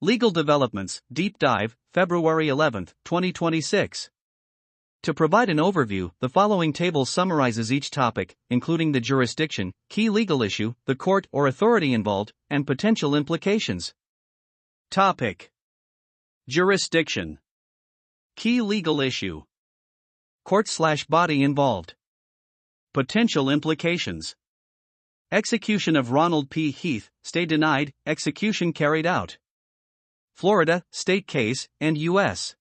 Legal Developments, Deep Dive, February 11, 2026. To provide an overview, the following table summarizes each topic, including the jurisdiction, key legal issue, the court or authority involved, and potential implications. Topic: Jurisdiction. Key legal issue. Court/body involved. Potential implications. Execution of Ronald P. Heath, stay denied, execution carried out. Florida, state case, and U.S.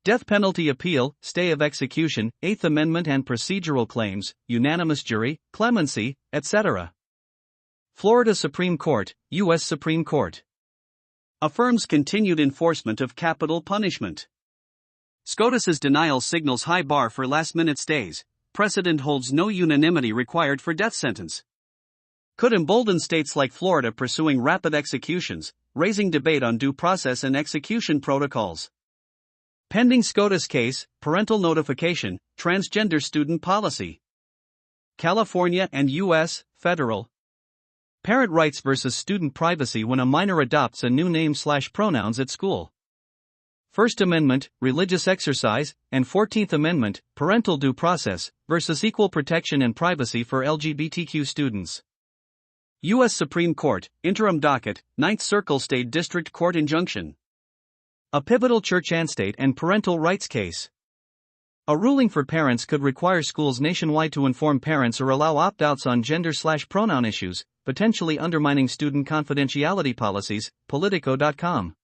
Death penalty appeal, stay of execution, Eighth Amendment and procedural claims, unanimous jury, clemency, etc. Florida Supreme Court, U.S. Supreme Court. Affirms continued enforcement of capital punishment. SCOTUS's denial signals high bar for last-minute stays. Precedent holds no unanimity required for death sentence. Could embolden states like Florida pursuing rapid executions, raising debate on due process and execution protocols. Pending SCOTUS case, parental notification, transgender student policy. California and U.S. federal. Parent rights versus student privacy when a minor adopts a new name/pronouns at school. First Amendment, religious exercise, and 14th Amendment, parental due process, versus equal protection and privacy for LGBTQ students. U.S. Supreme Court, interim docket, 9th Circle State District Court injunction. A pivotal church and state and parental rights case. A ruling for parents could require schools nationwide to inform parents or allow opt-outs on gender/pronoun issues, potentially undermining student confidentiality policies, Politico.com.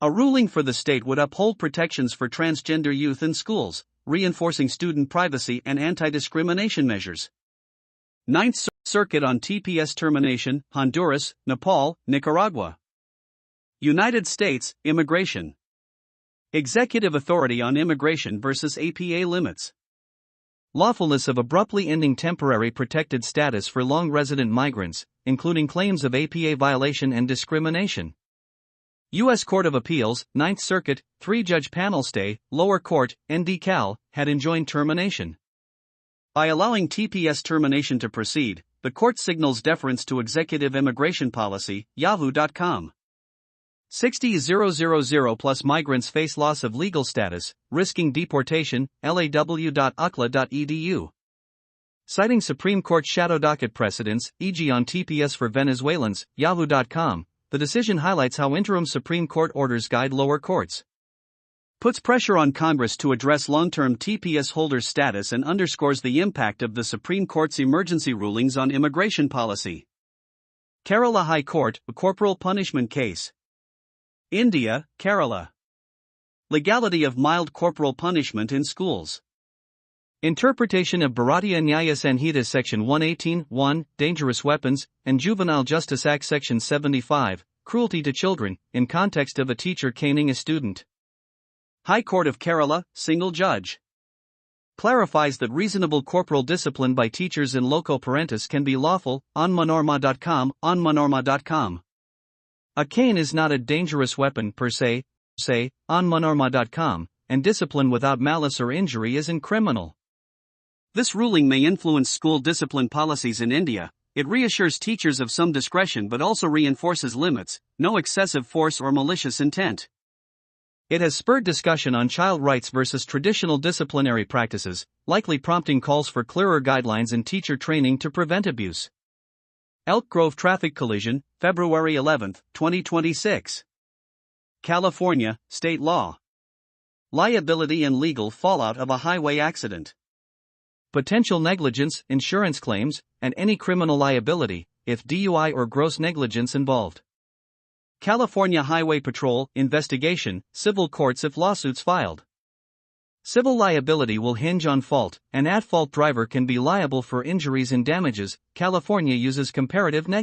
A ruling for the state would uphold protections for transgender youth in schools, reinforcing student privacy and anti-discrimination measures. Ninth Circuit on TPS termination, Honduras, Nepal, Nicaragua. United States, immigration. Executive authority on immigration versus APA limits. Lawfulness of abruptly ending temporary protected status for long resident migrants, including claims of APA violation and discrimination. U.S. Court of Appeals, 9th Circuit, 3-judge panel stay, lower court, ND-Cal, had enjoined termination. By allowing TPS termination to proceed, the court signals deference to executive immigration policy, Yahoo.com. 60,000 plus migrants face loss of legal status, risking deportation, law.ucla.edu. Citing Supreme Court shadow docket precedents, e.g. on TPS for Venezuelans, Yahoo.com, the decision highlights how interim Supreme Court orders guide lower courts. Puts pressure on Congress to address long-term TPS holders' status and underscores the impact of the Supreme Court's emergency rulings on immigration policy. Kerala High Court, a corporal punishment case. India, Kerala. Legality of mild corporal punishment in schools. Interpretation of Bharatiya Nyaya Sanhita Section 118(1), Dangerous Weapons, and Juvenile Justice Act Section 75, Cruelty to Children, in context of a teacher caning a student. High Court of Kerala, single judge. Clarifies that reasonable corporal discipline by teachers in loco parentis can be lawful, onmanorma.com, onmanorma.com. A cane is not a dangerous weapon per se, onmanorma.com, and discipline without malice or injury isn't criminal. This ruling may influence school discipline policies in India. It reassures teachers of some discretion but also reinforces limits, no excessive force or malicious intent. It has spurred discussion on child rights versus traditional disciplinary practices, likely prompting calls for clearer guidelines and teacher training to prevent abuse. Elk Grove traffic collision, February 11, 2026. California, state law. Liability and legal fallout of a highway accident. Potential negligence, insurance claims, and any criminal liability, if DUI or gross negligence involved. California Highway Patrol, investigation, civil courts if lawsuits filed. Civil liability will hinge on fault. An at-fault driver can be liable for injuries and damages. California uses comparative negligence.